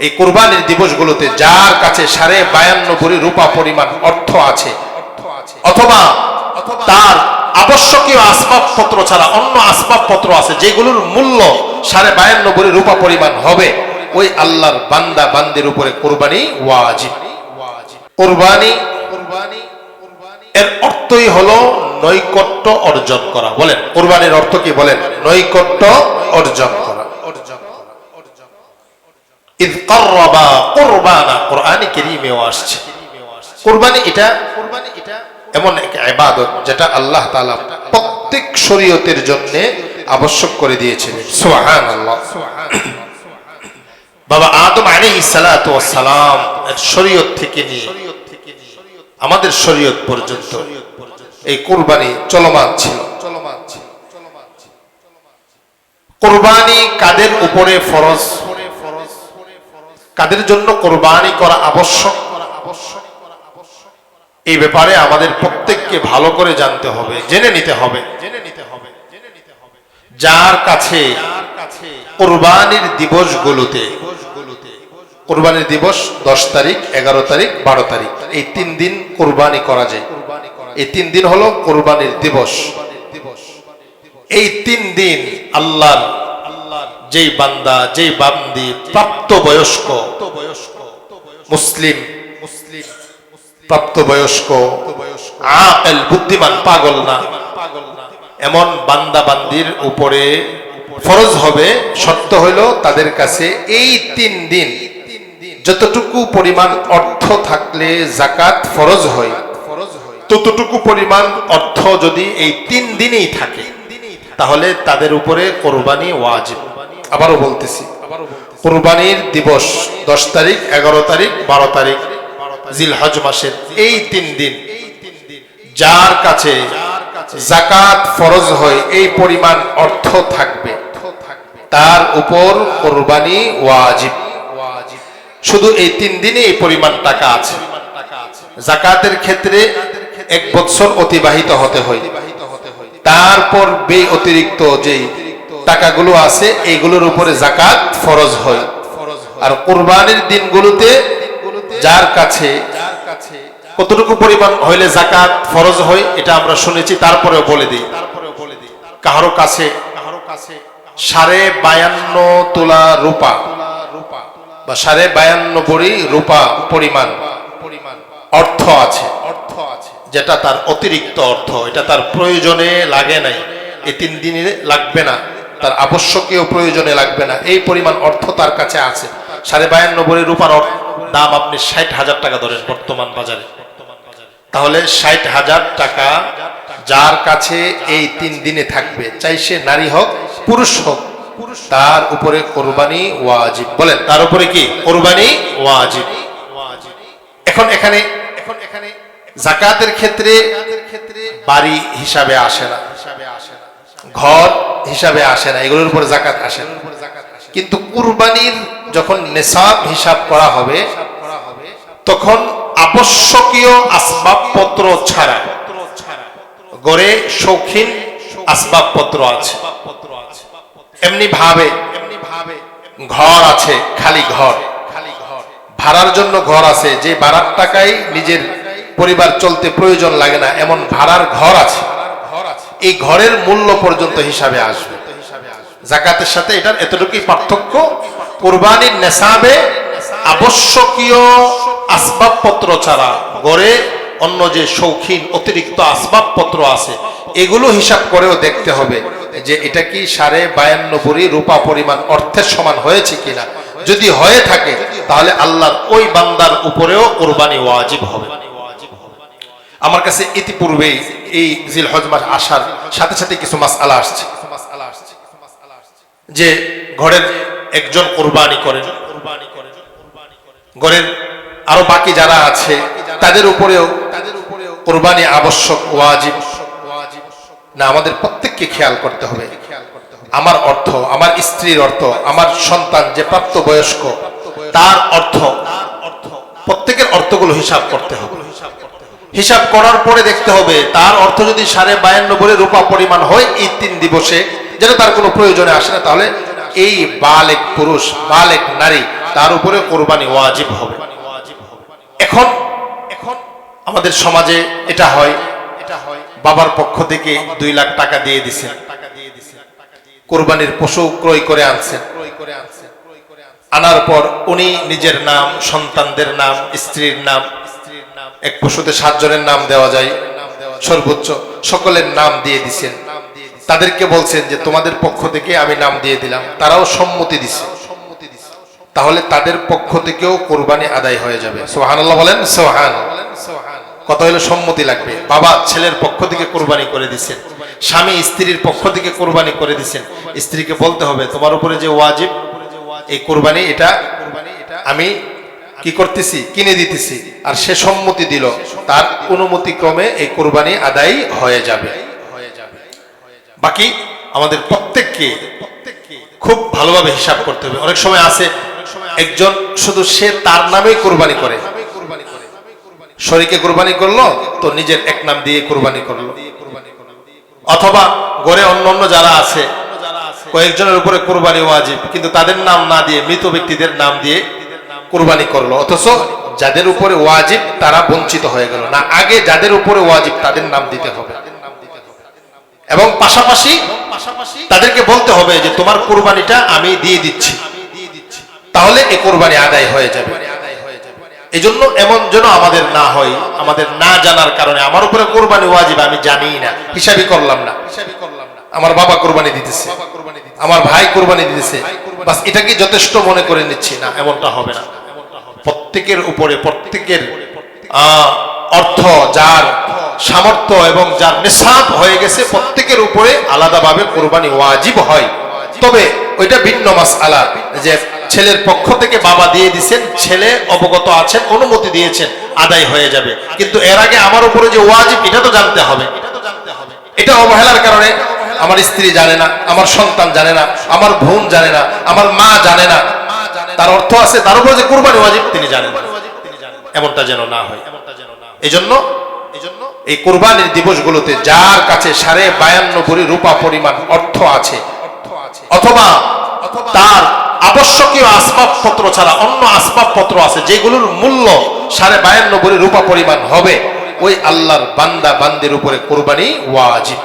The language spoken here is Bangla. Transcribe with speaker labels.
Speaker 1: এই কুরবানির দিবসগুলোতে যার কাছে 52.5 ভরি রূপা পরিমাণ অর্থ আছে, অথবা তার আবশ্যকীয় আসবাবপত্র ছাড়া অন্য আসবাবপত্র আছে যেগুলোর মূল্য 52.5 ভরি রূপা পরিমাণ হবে, ওই আল্লাহর বান্দা বান্দির উপরে কুরবানি ওয়াজিব। কুরবানি এর অর্থই হলো নৈকট্য অর্জন করা। বলেন কুরবানির অর্থ কি? বলেন নৈকট্য অর্জন করা। ইয ক্বাররাবা কুরবানা, কোরআনে কারীমেও আসছে। কুরবানি এটা এমন এক ইবাদত যেটা আল্লাহ তাআলা প্রত্যেক শরীয়তের জন্য আবশ্যক করে দিয়েছেন। সুবহানাল্লাহ। বাবা আদম আলাইহিস সালাতু ওয়াস সালাম এর শরীয়ত থেকে নিয়ে আমাদের শরীয়ত পর্যন্ত এই কুরবানি চলমান ছিল। কুরবানি কাদের উপরে ফরজ, কাদের জন্য কুরবানি করা আবশ্যক, এই ব্যাপারে আমাদের প্রত্যেককে ভালো করে জানতে হবে, জেনে নিতে হবে। যার কাছে কুরবানির দিবসগুলোতে, কুরবানির দিবস 10 তারিখ, 11 তারিখ, 12 তারিখ, এই 3 দিন কুরবানি করা যায়। এই 3 দিন হলো কুরবানির দিবস। এই 3 দিন আল্লাহর যেই বান্দা, যেই বান্দি প্রাপ্তবয়স্ক মুসলিম, প্রাপ্তবয়স্ক আকিল, বুদ্ধিমান, পাগল না, এমন বান্দা বান্দির উপরে ফরজ হবে। শর্ত হইল তাদের কাছে এই 3 দিন যতটুকু পরিমাণ অর্থ থাকলে যাকাত ফরজ হয়, ততটুকু পরিমাণ অর্থ যদি এই 3 দিনেই থাকে তাহলে তাদের উপরে কুরবানি ওয়াজিব। আবারও বলতেছি, কুরবানির দিবস 10 তারিখ, 11 তারিখ, 12 তারিখ জিলহজ মাসের এই 3 দিন যার কাছে যাকাত ফরজ হয় এই পরিমাণ অর্থ থাকবে, তার উপর কুরবানি ওয়াজিব। শুধু এই 3 দিনে এই পরিমাণ টাকা আছে। যাকাতের ক্ষেত্রে 1 বছর অতিবাহিত হতে হয়, তারপর বে অতিরিক্ত যেই টাকাগুলো আছে এইগুলোর উপরে যাকাত ফরজ হয়। আর কুরবানির দিনগুলোতে যার কাছে কতটুকু পরিমাণ হইলে যাকাত ফরজ হয় এটা আমরা শুনেছি, তারপরেও বলে দিই। কারো কাছে 52.5 তোলা রূপা বা 52.5 ভরি রূপা পরিমাণ অর্থ আছে, যেটা তার অতিরিক্ত অর্থ, এটা তার প্রয়োজনে লাগে নাই, এই 3 দিনে লাগবে না, তার আবশ্যকীয় প্রয়োজনে লাগবে না, এই পরিমাণ অর্থ তার কাছে আছে। 52.5 ভরি রূপার দাম আপনি 60,000 টাকা ধরেন বর্তমান বাজারে, তাহলে 60,000 টাকা যার কাছে এই 3 দিনে থাকবে, চাই সে নারী হোক পুরুষ হোক, তার উপরে কুরবানি ওয়াজিব। বলেন তার উপরে কি কুরবানি ওয়াজিব। এখন এখানে যাকাতের ক্ষেত্রে বাড়ি হিসাবে আসে না, ঘর হিসাবে আসে না, এগুলোর উপরে যাকাত আসে না। কিন্তু কুরবানির যখন নিসাব হিসাব করা হবে তখন আবশ্যকীয় আসবাবপত্র ছাড়া, গড়ে শৌখিন আসবাবপত্র আছে, এমনি ভাবে ঘর আছে, খালি ঘর, ভাড়ার জন্য ঘর আছে, যে ভাড়ার টাকায় নিজের পরিবার চলতে প্রয়োজন লাগে না, এমন ভাড়ার ঘর আছে, এই ঘরের মূল্য পর্যন্ত হিসাবে আসবে। যাকাতের সাথে এটার এতটুকুই পার্থক্য। কুরবানির নেসাবে আবশ্যকীয় আসবাবপত্র ছাড়া গড়ে অন্য যে শৌখিন অতিরিক্ত আসবাবপত্র আছে এগুলো হিসাব করেও দেখতে হবে যে এটা কি 52.5 ভরি রূপা পরিমাণ অর্থের সমান হয়েছে কিনা। যদি হয়ে থাকে তাহলে আল্লাহর ওই বান্দার উপরেও কুরবানি ওয়াজিব হবে। আমার কাছে ইতিপূর্বেই এই জিলহজ মাস আসার সাথে সাথে কিছু মাসআলা আসছে যে ঘরের একজন কুরবানি করেন, ঘরের আরো বাকি যারা আছে তাদের উপরেও কুরবানি আবশ্যক ওয়াজিব না। আমাদের প্রত্যেককে খেয়াল করতে হবে, আমার অর্থ, আমার স্ত্রীর অর্থ, আমার সন্তান যে প্রাপ্তবয়স্ক তার অর্থ, প্রত্যেকের অর্থগুলো হিসাব করতে হবে। হিসাব করার পরে দেখতে হবে তার অর্থ যদি 52.5 ভরি রূপা পরিমাণ হয় এই 3 দিবসে, যেন তার কোনো প্রয়োজনে আসে না, তাহলে এই বালেগ পুরুষ বালেগ নারী তার উপরে কোরবানি ওয়াজিব হবে। এখন আমাদের সমাজে এটা হয়, বাবার পক্ষ থেকে 2 লাখ টাকা দিয়ে দিছেন, কোরবানির পশু ক্রয় করে আনছেন, আনার পর উনি নিজের নাম, সন্তানদের নাম, স্ত্রীর নাম, এক পশুতে 7 জনের নাম দেওয়া যায় সর্বোচ্চ, সকলের নাম দিয়ে দিছেন, তাদেরকে বলছেন যে তোমাদের পক্ষ থেকে আমি নাম দিয়ে দিলাম, তারাও সম্মতি দিছে, তাহলে তাদের পক্ষ থেকেও কোরবানি আদায় হয়ে যাবে। সুবহানাল্লাহ বলেন, সুবহানাল্লাহ। কত হলো সম্মতি লাগবে? বাবা ছেলের পক্ষ থেকে কোরবানি করে দিচ্ছেন, স্বামী স্ত্রীর পক্ষ থেকে কোরবানি করে দিচ্ছেন, স্ত্রীকে বলতে হবে তোমার উপরে যে ওয়াজিব এই কোরবানি, এটা আমি কি করতেছি, কিনে দিতেছি, আর সে সম্মতি দিল, তার অনুমতি ক্রমে এই কোরবানি আদায় হয়ে যাবে। বাকি আমাদের প্রত্যেককে খুব ভালোভাবে হিসাব করতে হবে। অনেক সময় আছে একজন শুধু সে তার নামেই কোরবানি করে, শরীকে কোরবানি করলো তো নিজের এক নাম দিয়ে কোরবানি করলো, অথবা ঘরে অন্য যারা আছে কয়েকজনের উপরে কোরবানি ওয়াজিব, কিন্তু তাদের নাম না দিয়ে মৃত ব্যক্তিদের নাম দিয়ে কোরবানি করলো, অথচ যাদের উপরে ওয়াজিব তারা বঞ্চিত হয়ে গেল না। আগে যাদের উপরে ওয়াজিব তাদের নাম দিতে হবে, এবং পাশাপাশি তাদেরকে বলতে হবে যে তোমার কোরবানিটা আমি দিয়ে দিচ্ছি, তাহলে এই কোরবানি আদায় হয়ে যাবে। এই জন্য এমন যেন আমাদের না হয়, আমাদের না জানার কারণে আমার উপরে কোরবানি ওয়াজিব আমি জানি না, হিসাবই করলাম না, আমার বাবা কোরবানি দিতেছে, আমার ভাই কোরবানি দিতেছে, বাস এটাকে যথেষ্ট মনে করে নিচ্ছি, না, এমনটা হবে না। প্রত্যেকের উপরে, প্রত্যেকের অর্থ যার সামর্থ্য এবং যার নিসাব হয়ে গেছে, প্রত্যেকের উপরে আলাদাভাবে কোরবানি ওয়াজিব হয়। তবে ওইটা ভিন্ন মাসআলা যে ছেলের পক্ষ থেকে বাবা দিয়ে দিচ্ছেন, ছেলে অবগত আছেন, অনুমতি দিয়েছেন, আদায় হয়ে যাবে, কিন্তু এর আগে আমার উপরে যে ওয়াজিব এটা তো জানতে হবে। এটা অবহেলার কারণে আমার স্ত্রী জানে না, আমার সন্তান জানে না, আমার বোন জানে না, আমার মা জানে না, তার অর্থ আছে, তার উপরে যে কোরবানি ওয়াজিব তিনি জানেন, এমনটা যেন না হয়। এজন্য এই কোরবানির দিবসগুলোতে যার কাছে 52.5 ভরি রূপা পরিমাণ অর্থ আছে, অথবা তার আবশ্যকীয় আসবাবপত্র ছাড়া অন্য আসবাবপত্র আছে যেগুলোর মূল্য 52.5 ভরি রূপা পরিমাণ হবে, ওই আল্লাহর বান্দা বান্দির উপরে কোরবানি ওয়াজিব।